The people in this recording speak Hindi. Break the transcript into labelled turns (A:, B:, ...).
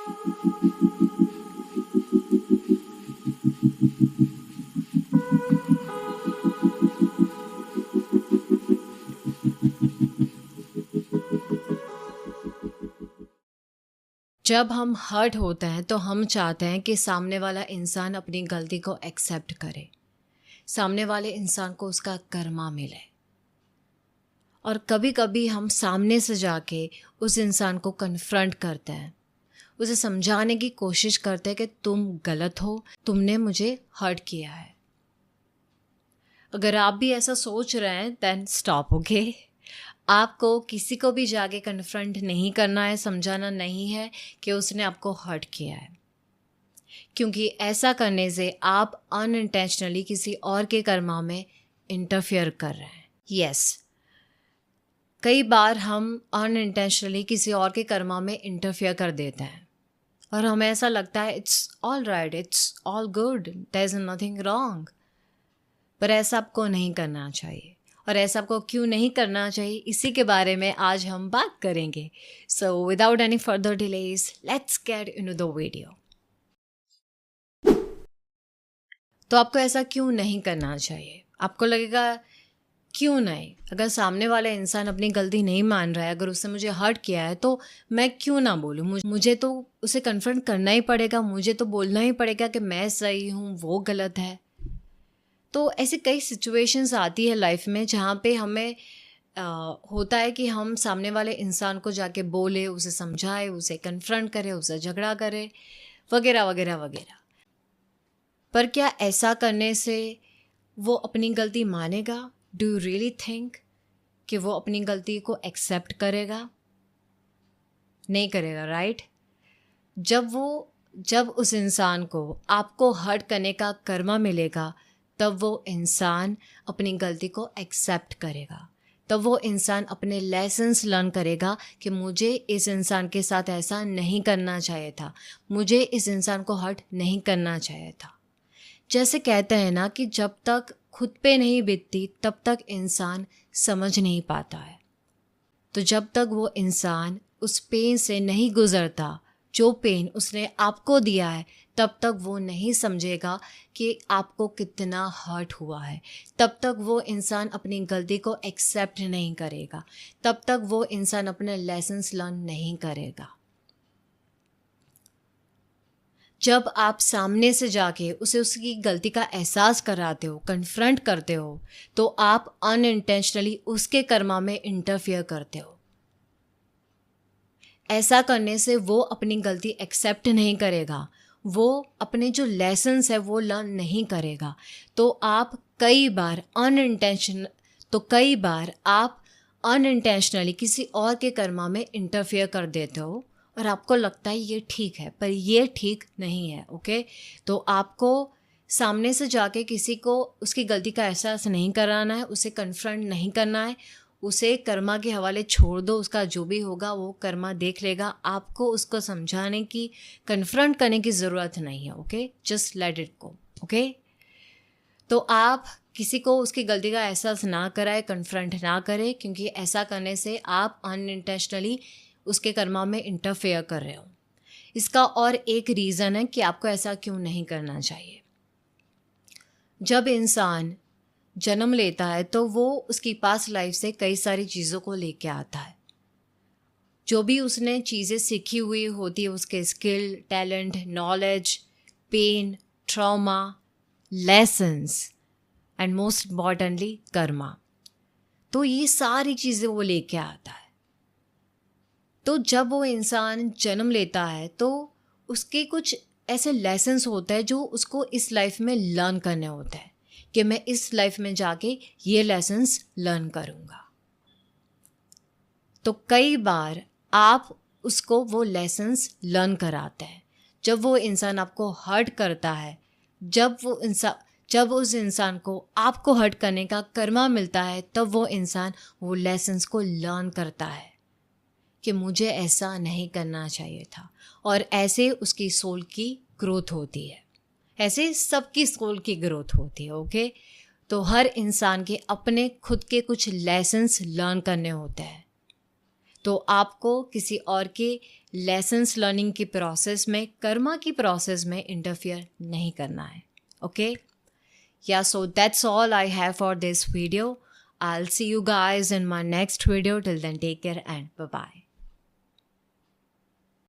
A: जब हम हर्ट होते हैं तो हम चाहते हैं कि सामने वाला इंसान अपनी गलती को एक्सेप्ट करे, सामने वाले इंसान को उसका कर्मा मिले। और कभी कभी हम सामने से जाके उस इंसान को कन्फ्रंट करते हैं, उसे समझाने की कोशिश करते हैं कि तुम गलत हो, तुमने मुझे हर्ट किया है। अगर आप भी ऐसा सोच रहे हैं देन स्टॉप, ओके। आपको किसी को भी जाके कन्फ्रंट नहीं करना है, समझाना नहीं है कि उसने आपको हर्ट किया है, क्योंकि ऐसा करने से आप अनइंटेंशनली किसी और के कर्मा में इंटरफियर कर रहे हैं। यस, कई बार हम अनइंटेंशनली किसी और के कर्मा में इंटरफियर कर देते हैं और हमें ऐसा लगता है it's all right, it's all good, there is nothing wrong. पर ऐसा आपको नहीं करना चाहिए। और ऐसा आपको क्यों नहीं करना चाहिए, इसी के बारे में आज हम बात करेंगे। So without any further delays let's get into the video. तो आपको ऐसा क्यों नहीं करना चाहिए? आपको लगेगा क्यों नहीं, अगर सामने वाला इंसान अपनी गलती नहीं मान रहा है, अगर उसने मुझे हर्ट किया है तो मैं क्यों ना बोलूँ, मुझे तो उसे कन्फ्रंट करना ही पड़ेगा, मुझे तो बोलना ही पड़ेगा कि मैं सही हूँ, वो गलत है। तो ऐसी कई सिचुएशंस आती है लाइफ में जहाँ पे हमें होता है कि हम सामने वाले इंसान को जाके बोले, उसे समझाए, उसे कन्फ्रंट करे, उसे झगड़ा करे, वगैरह वगैरह वगैरह। पर क्या ऐसा करने से वो अपनी गलती मानेगा? डू यू रियली थिंक कि वो अपनी गलती को एक्सेप्ट करेगा? नहीं करेगा, राइट? जब उस इंसान को आपको हर्ट करने का कर्मा मिलेगा, तब वो इंसान अपनी गलती को एक्सेप्ट करेगा, तब वो इंसान अपने लेसन्स लर्न करेगा कि मुझे इस इंसान के साथ ऐसा नहीं करना चाहिए था, मुझे इस इंसान को हर्ट नहीं करना चाहिए था। जैसे कहते हैं ना कि जब तक खुद पे नहीं बीतती तब तक इंसान समझ नहीं पाता है। तो जब तक वो इंसान उस पेन से नहीं गुजरता जो पेन उसने आपको दिया है, तब तक वो नहीं समझेगा कि आपको कितना हर्ट हुआ है। तब तक वो इंसान अपनी गलती को एक्सेप्ट नहीं करेगा, तब तक वो इंसान अपने लेसन्स लर्न नहीं करेगा। जब आप सामने से जाके उसे उसकी गलती का एहसास कराते हो, कन्फ्रंट करते हो, तो आप अनइंटेंशनली उसके कर्मा में इंटरफियर करते हो। ऐसा करने से वो अपनी गलती एक्सेप्ट नहीं करेगा, वो अपने जो लेसन्स है वो लर्न नहीं करेगा। तो आप कई बार अनइंटेंशनली किसी और के कर्मा में इंटरफियर कर देते हो और आपको लगता है ये ठीक है, पर ये ठीक नहीं है, ओके। तो आपको सामने से जाके किसी को उसकी गलती का एहसास नहीं कराना है, उसे कन्फ्रंट नहीं करना है, उसे कर्मा के हवाले छोड़ दो, उसका जो भी होगा वो कर्मा देख लेगा। आपको उसको समझाने की, कन्फ्रंट करने की ज़रूरत नहीं है, okay. Just let it go, okay. तो आप किसी को उसकी गलती का एहसास ना कराए, कन्फ्रंट ना करें, क्योंकि ऐसा करने से आप अनइंटेंशनली उसके कर्मा में इंटरफेयर कर रहे हो। इसका और एक रीज़न है कि आपको ऐसा क्यों नहीं करना चाहिए। जब इंसान जन्म लेता है तो वो उसकी पास्ट लाइफ से कई सारी चीज़ों को लेके आता है। जो भी उसने चीज़ें सीखी हुई होती है, उसके skill, talent, knowledge, pain, trauma, lessons and most importantly karma, तो ये सारी चीज़ें वो लेके आता है। तो जब वो इंसान जन्म लेता है तो उसके कुछ ऐसे लेसन्स होते हैं जो उसको इस लाइफ में लर्न करने होते हैं कि मैं इस लाइफ में जाके ये लेसन्स लर्न करूँगा। तो कई बार आप उसको वो लेसन्स लर्न कराते हैं। जब वो इंसान आपको हर्ट करता है, जब उस इंसान को आपको हर्ट करने का कर्मा मिलता है, तब वो इंसान वो लेसन्स को लर्न करता है कि मुझे ऐसा नहीं करना चाहिए था। और ऐसे उसकी सोल की ग्रोथ होती है, ऐसे सबकी सोल की ग्रोथ होती है, ओके। तो हर इंसान के अपने खुद के कुछ लेसन्स लर्न करने होते हैं। तो आपको किसी और के लेसन्स लर्निंग की प्रोसेस में, कर्मा की प्रोसेस में इंटरफियर नहीं करना है. Okay, yeah, so that's all I have for this video. I'll see you guys in my next video. Till then, take care and bye-bye.